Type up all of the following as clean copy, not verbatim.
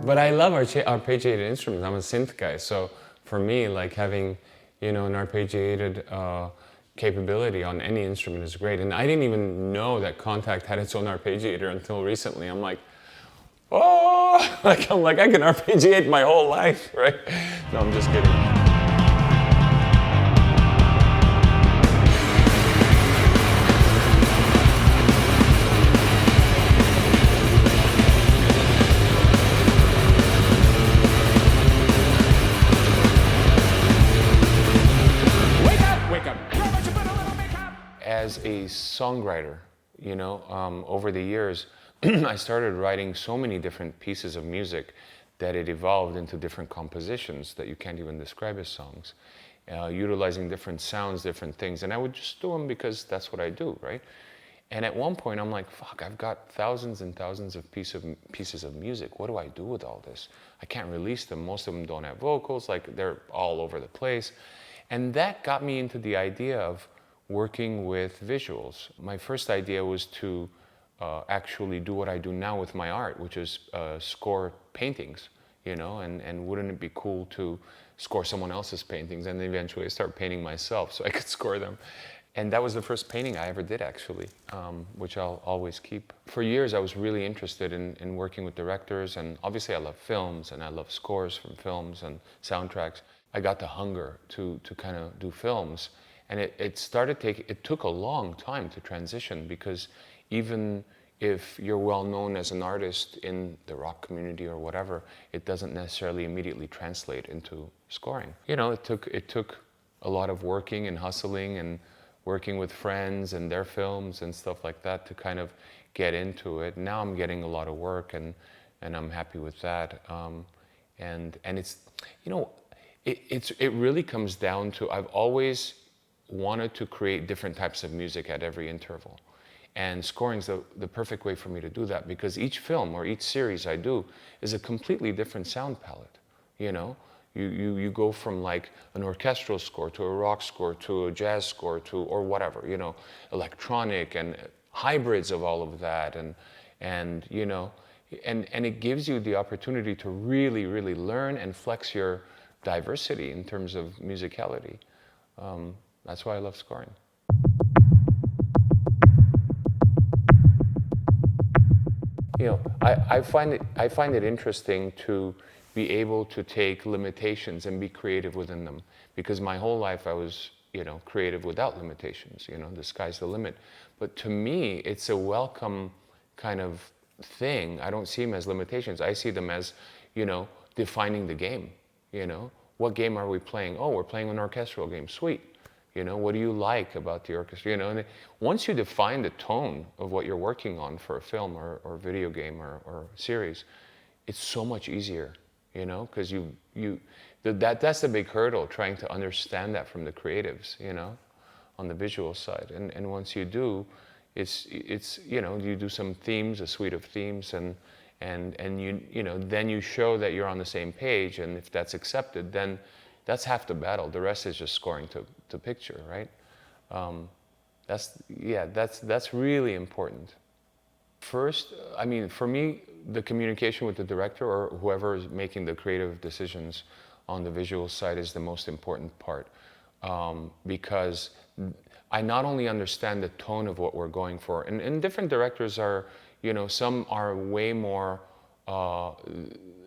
But I love arpeggiated instruments. I'm a synth guy, so for me, like having, you know, an arpeggiated capability on any instrument is great. And I didn't even know that Contact had its own arpeggiator until recently. I'm like, oh, I'm like, I can arpeggiate my whole life, right? No, I'm just kidding. As a songwriter, you know, over the years, I started writing so many different pieces of music that it evolved into different compositions that you can't even describe as songs, utilizing different sounds, different things. And I would just do them because that's what I do, right? And at one point, I'm like, fuck, I've got thousands and thousands of pieces of music. What do I do with all this? I can't release them. Most of them don't have vocals. Like, they're all over the place. And that got me into the idea of working with visuals. My first idea was to actually do what I do now with my art, which is score paintings, you know, and wouldn't it be cool to score someone else's paintings and eventually start painting myself so I could score them. And that was the first painting I ever did, actually, which I'll always keep. For years, I was really interested in working with directors, and obviously I love films and I love scores from films and soundtracks. I got the hunger to kind of do films. And it took a long time to transition, because even if you're well known as an artist in the rock community or whatever, it doesn't necessarily immediately translate into scoring. You know, it took a lot of working and hustling and working with friends and their films and stuff like that to kind of get into it. Now I'm getting a lot of work, and I'm happy with that. And it's, you know, it really comes down to, I've always wanted to create different types of music at every interval. And scoring's the perfect way for me to do that, because each film or each series I do is a completely different sound palette, you know? You go from like an orchestral score to a rock score to a jazz score to, or whatever, you know, electronic and hybrids of all of that, and you know, and it gives you the opportunity to really, really learn and flex your diversity in terms of musicality. That's why I love scoring. You know, I find it interesting to be able to take limitations and be creative within them, because my whole life I was, you know, creative without limitations. You know, the sky's the limit. But to me, it's a welcome kind of thing. I don't see them as limitations. I see them as, you know, defining the game. You know, what game are we playing? Oh, we're playing an orchestral game. Sweet. You know, what do you like about the orchestra? You know, and once you define the tone of what you're working on for a film or video game or series, it's so much easier, you know, because that's the big hurdle, trying to understand that from the creatives, you know, on the visual side. And once you do, it's you know, you do some themes, a suite of themes, and you know, then you show that you're on the same page, and if that's accepted, then that's half the battle. The rest is just scoring to picture, right? That's really important. First, I mean, for me, the communication with the director or whoever is making the creative decisions on the visual side is the most important part, because I not only understand the tone of what we're going for, and different directors are, you know, some are way more,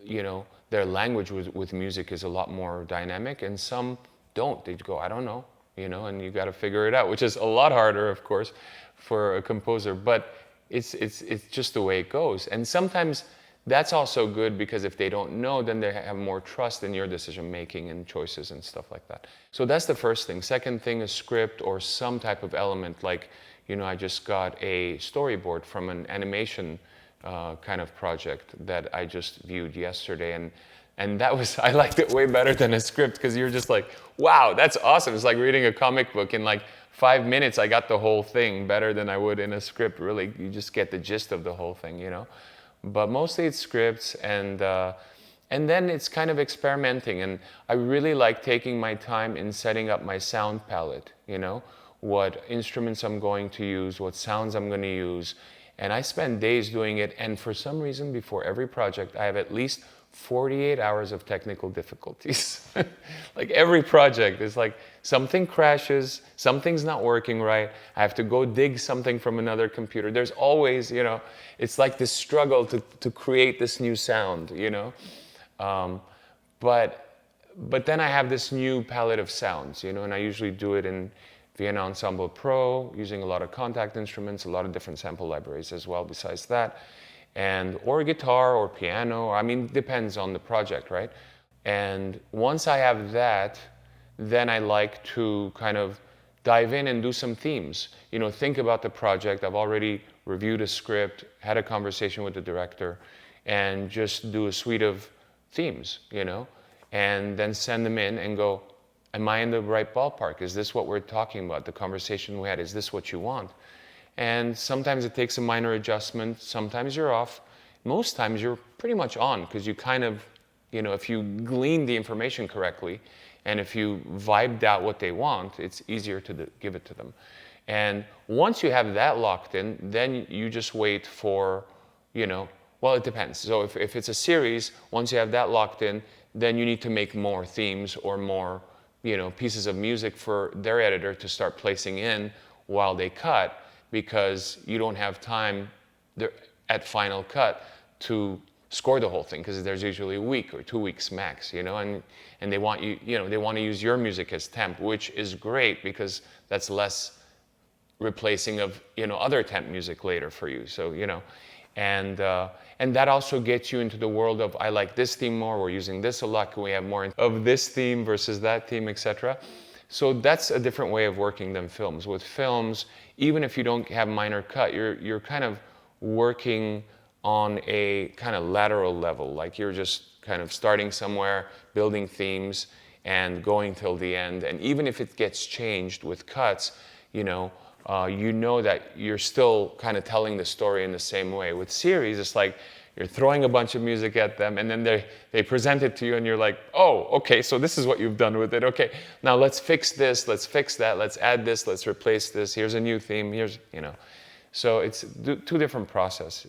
you know, their language with music is a lot more dynamic, and some don't. They go, I don't know, you know, and you got to figure it out, which is a lot harder, of course, for a composer. But it's just the way it goes. And sometimes that's also good, because if they don't know, then they have more trust in your decision making and choices and stuff like that. So that's the first thing. Second thing is script or some type of element. Like, you know, I just got a storyboard from an animation kind of project that I just viewed yesterday, and that was, I liked it way better than a script, because you're just like, wow, that's awesome. It's like reading a comic book. In like 5 minutes, I got the whole thing better than I would in a script. Really, you just get the gist of the whole thing, you know. But mostly it's scripts, and then it's kind of experimenting. And I really like taking my time in setting up my sound palette, you know, what instruments I'm going to use, what sounds I'm going to use. And I spend days doing it, and for some reason, before every project, I have at least 48 hours of technical difficulties. Like every project is like something crashes, something's not working right, I have to go dig something from another computer. There's always, you know, it's like this struggle to create this new sound, you know. But then I have this new palette of sounds, you know, and I usually do it in Vienna Ensemble Pro, using a lot of contact instruments, a lot of different sample libraries as well besides that, and or guitar or piano. I mean, depends on the project, right? And once I have that, then I like to kind of dive in and do some themes. You know, think about the project. I've already reviewed a script, had a conversation with the director, and just do a suite of themes, you know, and then send them in and go, am I in the right ballpark? Is this what we're talking about? The conversation we had, is this what you want? And sometimes it takes a minor adjustment. Sometimes you're off. Most times you're pretty much on, because you kind of, you know, if you glean the information correctly and if you vibed out what they want, it's easier to give it to them. And once you have that locked in, then you just wait for, you know, well, it depends. So if it's a series, once you have that locked in, then you need to make more themes or more, you know, pieces of music for their editor to start placing in while they cut, because you don't have time at final cut to score the whole thing, because there's usually a week or 2 weeks max, you know, and they want you, you know, they want to use your music as temp, which is great because that's less replacing of, you know, other temp music later for you. So, you know, and that also gets you into the world of, I like this theme more, we're using this a lot, can we have more of this theme versus that theme, etc. So that's a different way of working than films. With films, even if you don't have minor cut, you're kind of working on a kind of lateral level, like you're just kind of starting somewhere, building themes, and going till the end. And even if it gets changed with cuts, you know that you're still kind of telling the story in the same way. With series, it's like you're throwing a bunch of music at them, and then they present it to you, and you're like, oh, okay, so this is what you've done with it. Okay, now let's fix this, let's fix that, let's add this, let's replace this, here's a new theme, here's, you know. So it's two different processes.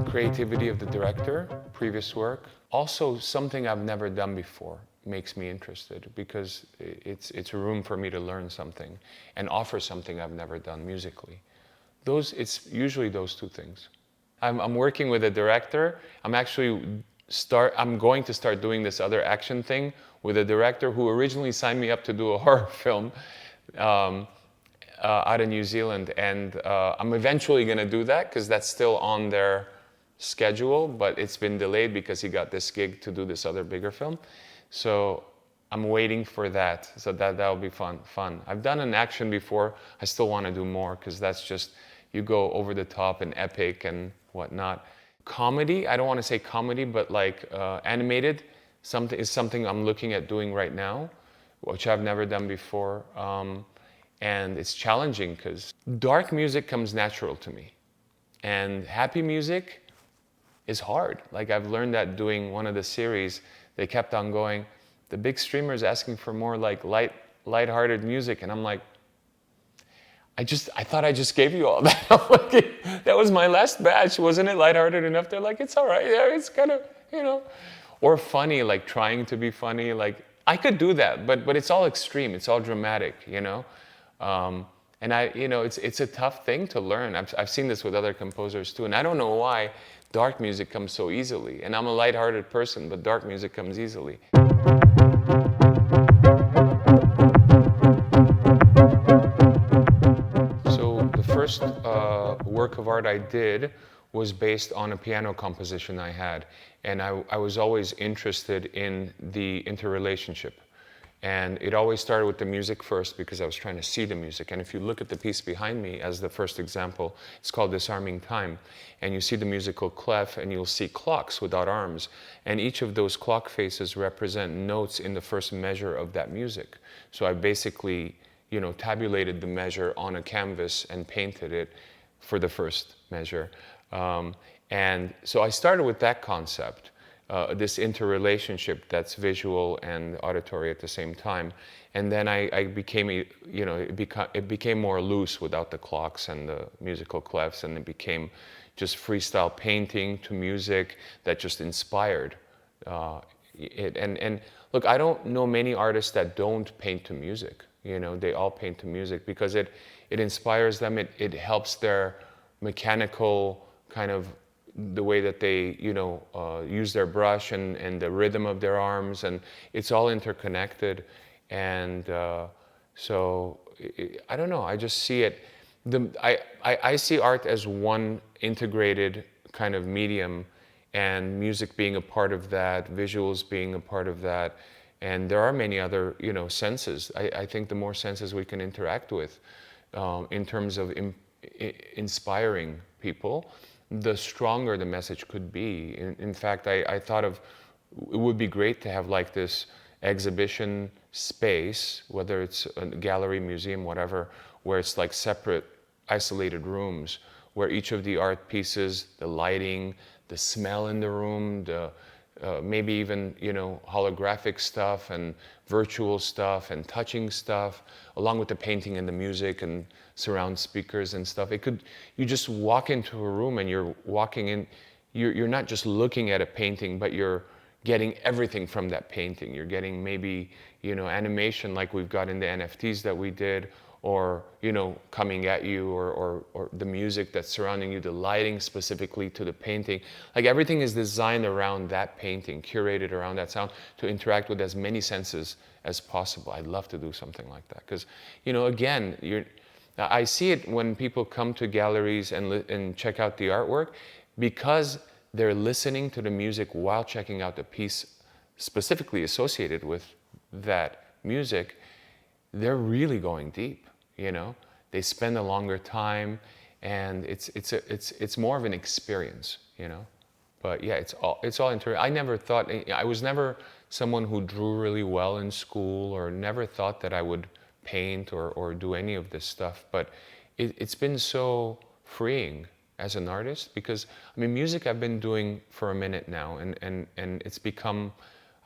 Creativity of the director, previous work. Also, something I've never done before makes me interested, because it's a room for me to learn something and offer something I've never done musically. It's usually those two things. I'm working with a director. I'm going to start doing this other action thing with a director who originally signed me up to do a horror film out of New Zealand, and I'm eventually going to do that because that's still on their schedule, but it's been delayed because he got this gig to do this other bigger film. So I'm waiting for that. So that'll be fun. I've done an action before. I still want to do more, because that's just, you go over the top and epic and whatnot. Comedy, I don't want to say comedy, but like animated is something I'm looking at doing right now, which I've never done before. And it's challenging because dark music comes natural to me, and happy music is hard. Like, I've learned that doing one of the series. They kept on going, the big streamer is asking for more like light-hearted music, and I'm like, I thought I just gave you all that. I'm like, that was my last batch, wasn't it lighthearted enough? They're like, it's all right, yeah, it's kind of, you know, or funny, like trying to be funny. Like, I could do that, but it's all extreme, it's all dramatic, you know. And it's a tough thing to learn. I've seen this with other composers too, and I don't know why dark music comes so easily. And I'm a lighthearted person, but dark music comes easily. So the first work of art I did was based on a piano composition I had. And I was always interested in the interrelationship. And it always started with the music first, because I was trying to see the music. And if you look at the piece behind me as the first example, it's called Disarming Time. And you see the musical clef, and you'll see clocks without arms. And each of those clock faces represent notes in the first measure of that music. So I basically, tabulated the measure on a canvas and painted it for the first measure. And so I started with that concept. this interrelationship that's visual and auditory at the same time. And then I became, it became more loose without the clocks and the musical clefs, and it became just freestyle painting to music that just inspired it. And look, I don't know many artists that don't paint to music. They all paint to music because it inspires them. It helps their mechanical kind of the way that they use their brush and the rhythm of their arms, and it's all interconnected. And so I don't know, I just see it, I see art as one integrated kind of medium, and music being a part of that, visuals being a part of that, and there are many other senses. I think the more senses we can interact with in terms of inspiring people, the stronger the message could be. In fact, I thought of, it would be great to have like this exhibition space, whether it's a gallery, museum, whatever, where it's like separate, isolated rooms, where each of the art pieces, the lighting, the smell in the room, the maybe even holographic stuff and virtual stuff and touching stuff, along with the painting and the music and surround speakers and stuff. You just walk into a room and you're walking in, you're not just looking at a painting, but you're getting everything from that painting. You're getting maybe animation like we've got in the NFTs that we did, or coming at you, or the music that's surrounding you, the lighting specifically to the painting. Like everything is designed around that painting, curated around that sound, to interact with as many senses as possible. I'd love to do something like that, because again, I see it when people come to galleries and check out the artwork, because they're listening to the music while checking out the piece specifically associated with that music. They're really going deep. They spend a longer time, and it's more of an experience. But yeah, it's all interior. I was never someone who drew really well in school, or never thought that I would paint or do any of this stuff. But it's been so freeing as an artist, because music I've been doing for a minute now, and it's become,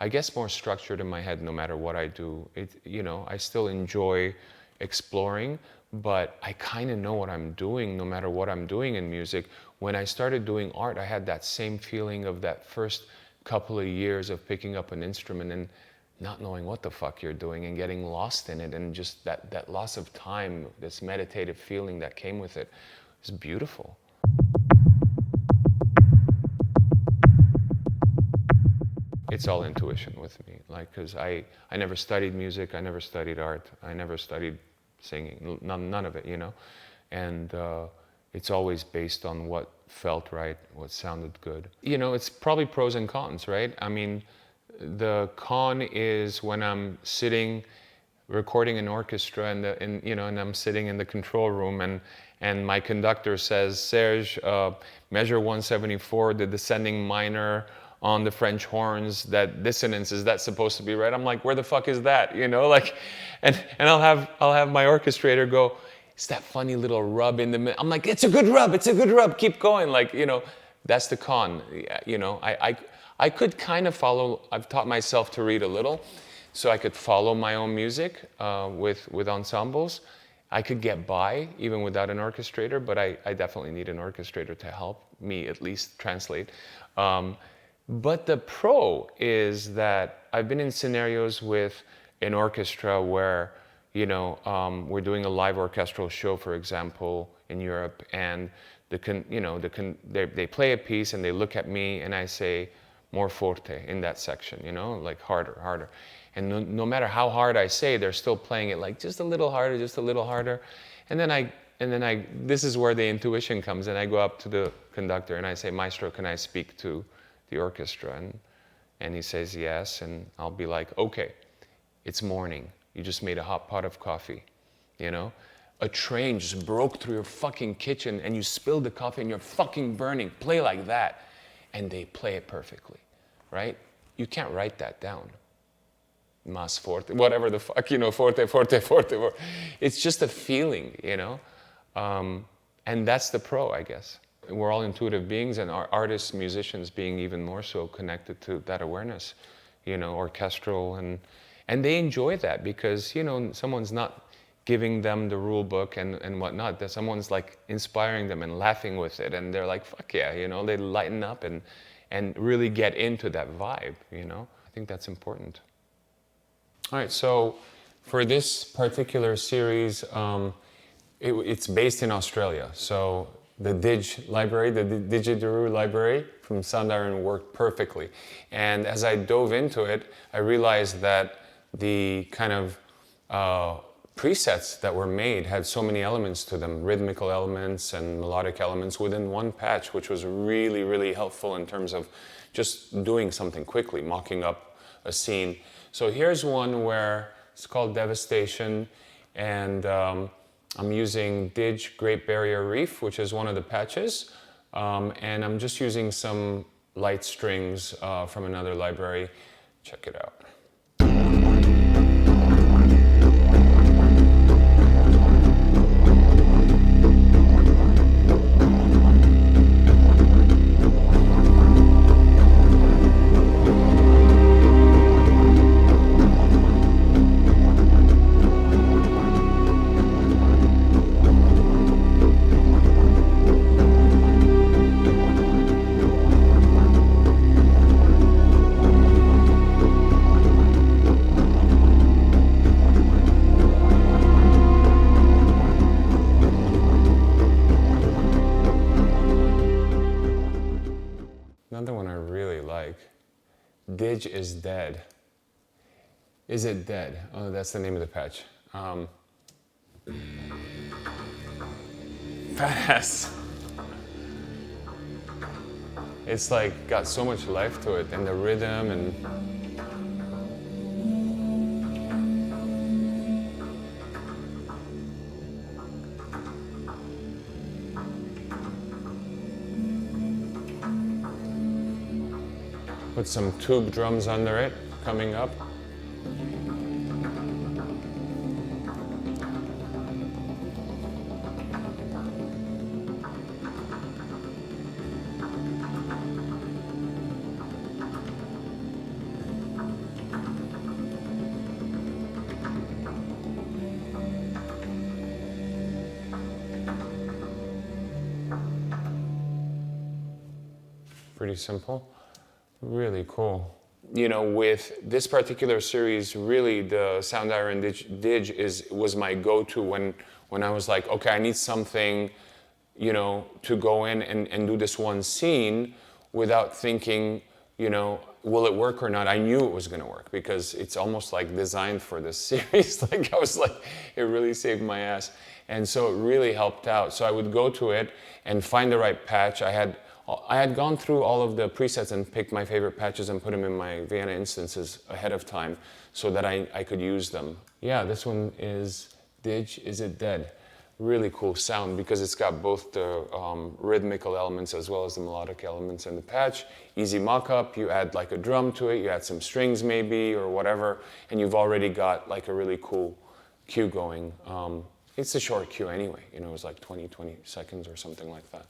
I guess, more structured in my head. No matter what I do, I still enjoy exploring, but I kind of know what I'm doing no matter what I'm doing in music. When I started doing art, I had that same feeling of that first couple of years of picking up an instrument and not knowing what the fuck you're doing and getting lost in it, and just that loss of time, this meditative feeling that came with it. It's beautiful. It's all intuition with me, because I never studied music, I never studied art, I never studied singing, none of it, and it's always based on what felt right, what sounded good. It's probably pros and cons, right? The con is when I'm sitting recording an orchestra and I'm sitting in the control room, and my conductor says, "Serj, measure 174, the descending minor on the French horns, that dissonance, is that supposed to be right?" I'm like, where the fuck is that? And I'll have my orchestrator go, "It's that funny little rub in the middle." I'm like, it's a good rub, keep going. That's the con. I could kind of follow. I've taught myself to read a little, so I could follow my own music with ensembles. I could get by even without an orchestrator, but I definitely need an orchestrator to help me at least translate. But the pro is that I've been in scenarios with an orchestra where, we're doing a live orchestral show, for example, in Europe, and they play a piece and they look at me and I say, "More forte in that section," like harder. And no matter how hard I say, they're still playing it like just a little harder. And then this is where the intuition comes, and I go up to the conductor and I say, "Maestro, can I speak to the orchestra?" And he says yes, and I'll be like, "Okay, it's morning. You just made a hot pot of coffee. A train just broke through your fucking kitchen and you spilled the coffee and you're fucking burning. Play like that." And they play it perfectly, right? You can't write that down. Mas forte, whatever the fuck, forte. It's just a feeling, and that's the pro, I guess. we're all intuitive beings, and our artists, musicians being even more so connected to that awareness, orchestral, and they enjoy that because, someone's not giving them the rule book and whatnot, that someone's like inspiring them and laughing with it, and they're like, fuck yeah, they lighten up and really get into that vibe, I think that's important. All right, so for this particular series, it's based in Australia. So the Dig library, the Didgeridoo library from Soundiron worked perfectly. And as I dove into it, I realized that the kind of presets that were made had so many elements to them, rhythmical elements and melodic elements within one patch, which was really, really helpful in terms of just doing something quickly, mocking up a scene. So here's one where it's called Devastation, and I'm using Dig Great Barrier Reef, which is one of the patches, and I'm just using some light strings from another library. Check it out. Another one I really like, Dig is Dead. Is it dead? Oh, that's the name of the patch. Fast. It's like got so much life to it, and the rhythm and put some tube drums under it, coming up. Pretty simple. Really cool. With this particular series, really the Soundiron Dig was my go-to when I was like, okay, I need something, to go in and do this one scene without thinking, will it work or not? I knew it was going to work because it's almost like designed for this series. Like I was like, it really saved my ass. And so it really helped out. So I would go to it and find the right patch. I had gone through all of the presets and picked my favorite patches and put them in my Vienna instances ahead of time so that I could use them. Yeah, this one is Dig Is It Dead. Really cool sound because it's got both the rhythmical elements as well as the melodic elements in the patch. Easy mock-up, you add like a drum to it, you add some strings maybe or whatever, and you've already got like a really cool cue going. It's a short cue anyway, it was like 20 seconds or something like that.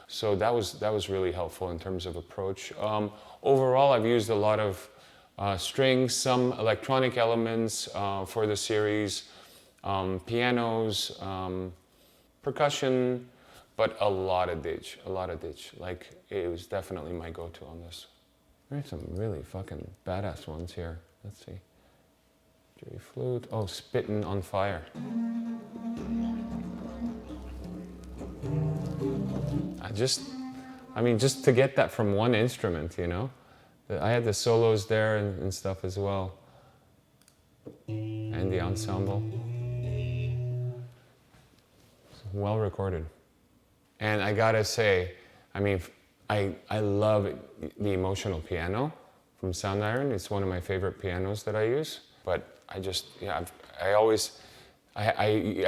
So that was really helpful in terms of approach. Overall, I've used a lot of strings, some electronic elements for the series, pianos, percussion, but a lot of Dig. Like, it was definitely my go-to on this. There's some really fucking badass ones here. Let's see. J flute. Oh, Spittin' on Fire. Just to get that from one instrument, I had the solos there and stuff as well, and the ensemble. Well recorded. And I gotta say, I love the emotional piano from Soundiron. It's one of my favorite pianos that I use. But I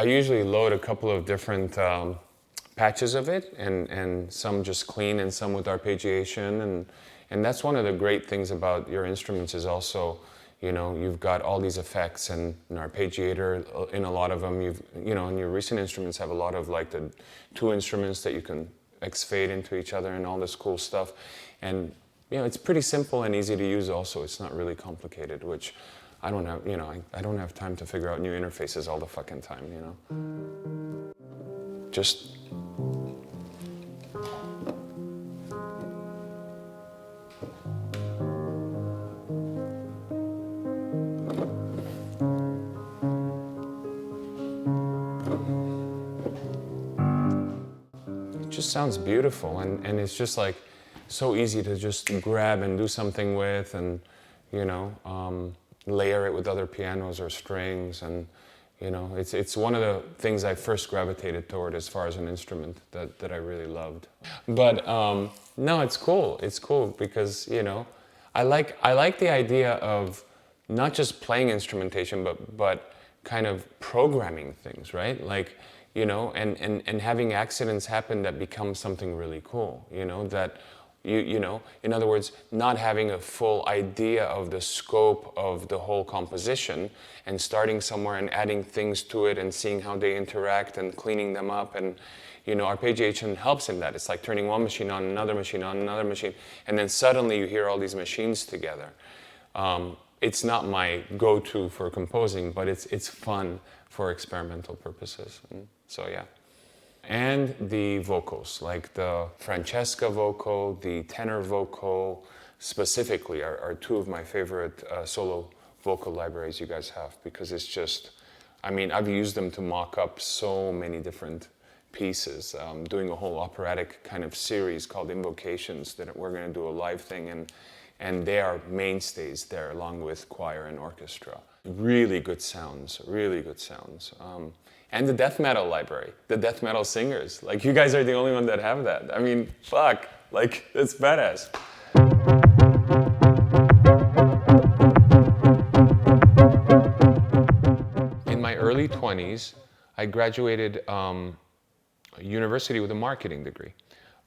usually load a couple of different patches of it, and some just clean and some with arpeggiation, and that's one of the great things about your instruments is also, you've got all these effects and an arpeggiator in a lot of them. And your recent instruments have a lot of like the two instruments that you can X-fade into each other and all this cool stuff. And it's pretty simple and easy to use also. It's not really complicated, which I don't have, I don't have time to figure out new interfaces all the fucking time, Just sounds beautiful, and it's just like so easy to just grab and do something with, and layer it with other pianos or strings, and it's one of the things I first gravitated toward as far as an instrument that I really loved. But no, it's cool because I like the idea of not just playing instrumentation but kind of programming things, right? Like and having accidents happen that become something really cool, that in other words, not having a full idea of the scope of the whole composition and starting somewhere and adding things to it and seeing how they interact and cleaning them up, and arpeggiation helps in that. It's like turning one machine on another machine on another machine, and then suddenly you hear all these machines together. It's not my go-to for composing, but it's fun for experimental purposes. And so yeah. And the vocals, like the Francesca vocal, the tenor vocal specifically are two of my favorite solo vocal libraries you guys have, because it's just, I've used them to mock up so many different pieces, doing a whole operatic kind of series called Invocations that we're going to do a live thing, and they are mainstays there along with choir and orchestra. Really good sounds, really good sounds. And the death metal library, the death metal singers. Like, you guys are the only one that have that. Fuck, like, it's badass. In my early 20s, I graduated university with a marketing degree.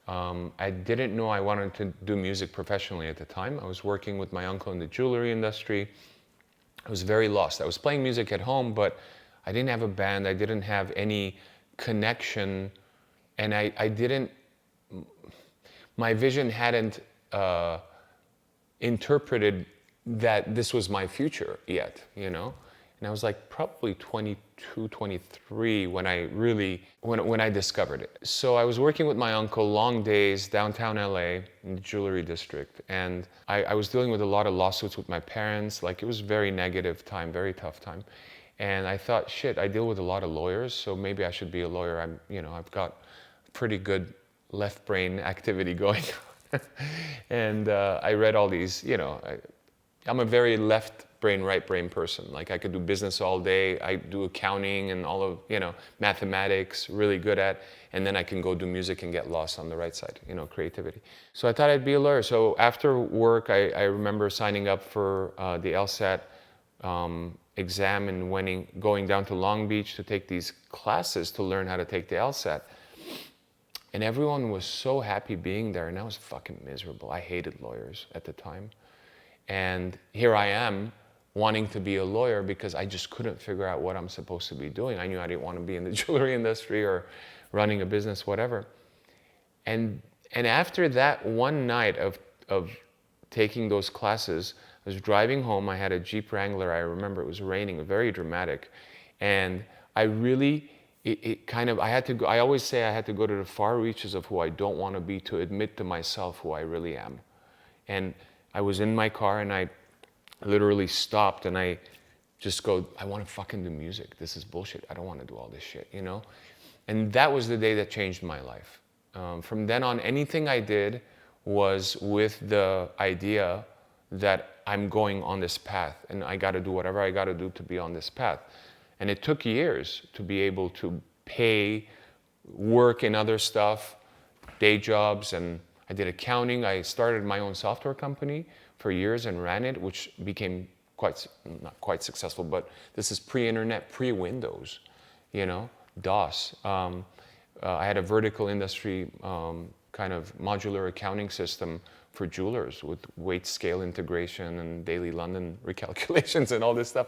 I didn't know I wanted to do music professionally at the time. I was working with my uncle in the jewelry industry. I was very lost. I was playing music at home, but I didn't have a band. I didn't have any connection, and I didn't. My vision hadn't interpreted that this was my future yet, And I was like probably 22, 23 when I really when I discovered it. So I was working with my uncle, long days, downtown LA in the jewelry district, and I was dealing with a lot of lawsuits with my parents. Like, it was a very negative time, very tough time. And I thought, shit, I deal with a lot of lawyers, so maybe I should be a lawyer. I've got pretty good left brain activity going on. And I read all these, I'm a very left brain, right brain person. Like, I could do business all day. I do accounting and all of, mathematics, really good at, and then I can go do music and get lost on the right side, creativity. So I thought I'd be a lawyer. So after work, I remember signing up for the LSAT exam and going down to Long Beach to take these classes to learn how to take the LSAT. And everyone was so happy being there, and I was fucking miserable. I hated lawyers at the time. And here I am wanting to be a lawyer because I just couldn't figure out what I'm supposed to be doing. I knew I didn't want to be in the jewelry industry or running a business, whatever. And after that one night of taking those classes, I was driving home. I had a Jeep Wrangler. I remember it was raining, very dramatic. And I really, I had to go, I always say I had to go to the far reaches of who I don't want to be to admit to myself who I really am. And I was in my car and I literally stopped and I just go, I want to fucking do music. This is bullshit. I don't want to do all this shit, And that was the day that changed my life. From then on, anything I did was with the idea that I'm going on this path and I got to do whatever I got to do to be on this path. And it took years to be able to pay, work in other stuff, day jobs, and I did accounting. I started my own software company for years and ran it, which became not quite successful, but this is pre-internet, pre-Windows, DOS. I had a vertical industry kind of modular accounting system for jewelers with weight scale integration and daily London recalculations and all this stuff.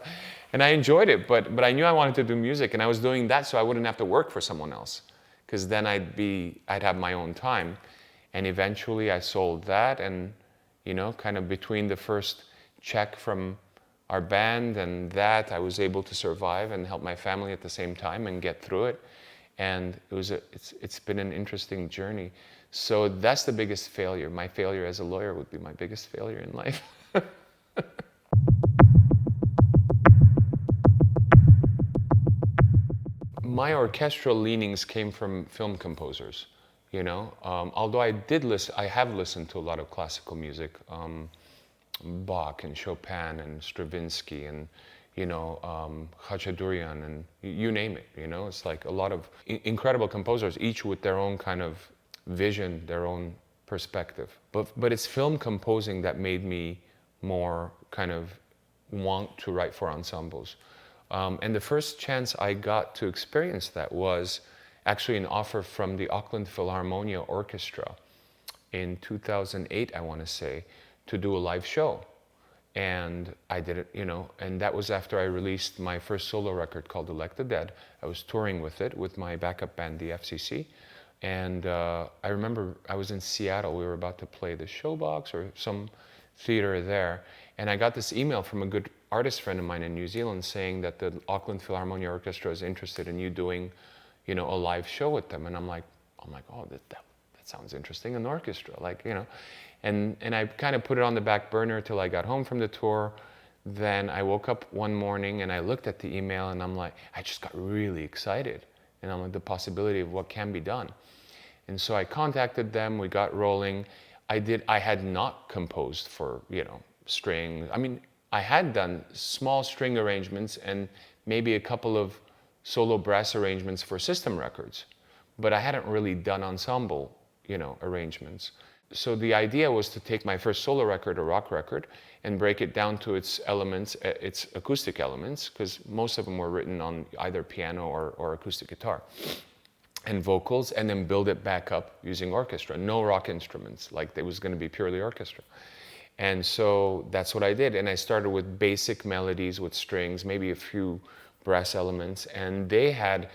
And I enjoyed it, but I knew I wanted to do music, and I was doing that so I wouldn't have to work for someone else. because then I'd have my own time. And eventually I sold that, and you know, kind of between the first check from our band and that, I was able to survive and help my family at the same time and get through it. And it's been an interesting journey. So that's the biggest failure. My failure as a lawyer would be my biggest failure in life. My orchestral leanings came from film composers, you know. Although I have listened to a lot of classical music, Bach and Chopin and Stravinsky and, you know, Khachaturian and you name it, you know. It's like a lot of incredible composers, each with their own kind of vision, their own perspective. But it's film composing that made me more kind of want to write for ensembles. And the first chance I got to experience that was actually an offer from the Auckland Philharmonia Orchestra in 2008, I want to say, to do a live show. And I did it, you know, and that was after I released my first solo record called Elect the Dead. I was touring with it with my backup band, the FCC. And I remember I was in Seattle. We were about to play the Showbox or some theater there. And I got this email from a good artist friend of mine in New Zealand saying that the Auckland Philharmonia Orchestra is interested in you doing, you know, a live show with them. And I'm like, oh, that sounds interesting, an orchestra, like, you know. And I kind of put it on the back burner till I got home from the tour. Then I woke up one morning and I looked at the email and I'm like, I just got really excited. And I'm like, the possibility of what can be done. And so I contacted them, we got rolling. I had not composed for, you know, string. I mean, I had done small string arrangements and maybe a couple of solo brass arrangements for system records, but I hadn't really done ensemble, you know, arrangements. So the idea was to take my first solo record, a rock record, and break it down to its elements, its acoustic elements, because most of them were written on either piano or acoustic guitar, and vocals, and then build it back up using orchestra. No rock instruments, like it was going to be purely orchestra. And so that's what I did. And I started with basic melodies with strings, maybe a few brass elements. And they had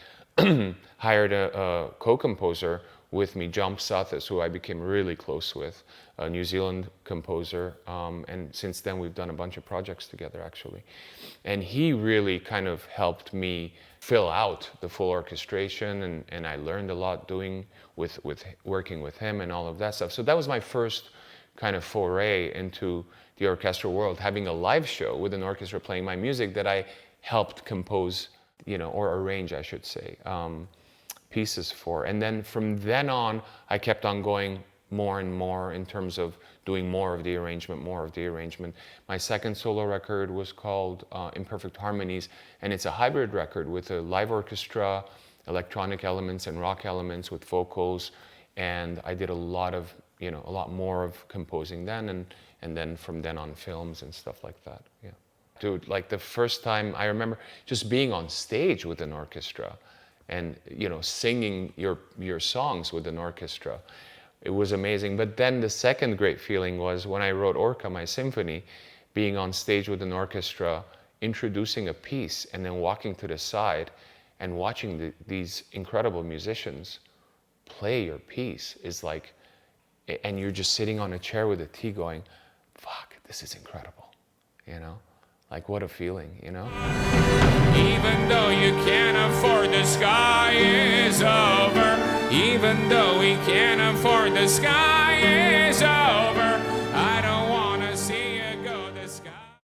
hired a co-composer with me, John Psathis, who I became really close with, a New Zealand composer. And since then, we've done a bunch of projects together, actually. And he really kind of helped me fill out the full orchestration. And I learned a lot doing with working with him and all of that stuff. So that was my first kind of foray into the orchestral world, having a live show with an orchestra playing my music that I helped compose, you know, or arrange, I should say, pieces for. And then from then on, I kept on going more and more in terms of doing more of the arrangement. My second solo record was called Imperfect Harmonies, and it's a hybrid record with a live orchestra, electronic elements and rock elements with vocals. And I did a lot more of composing then, and then from then on films and stuff like that. Yeah, dude, like the first time I remember just being on stage with an orchestra, and you know, singing your songs with an orchestra, it was amazing. But then the second great feeling was when I wrote Orca, my symphony, being on stage with an orchestra, introducing a piece, and then walking to the side and watching these incredible musicians play your piece is like. And you're just sitting on a chair with a tea going, fuck, this is incredible, you know? Like, what a feeling, you know? Even though you can't afford the sky is over. Even though we can't afford the sky is over.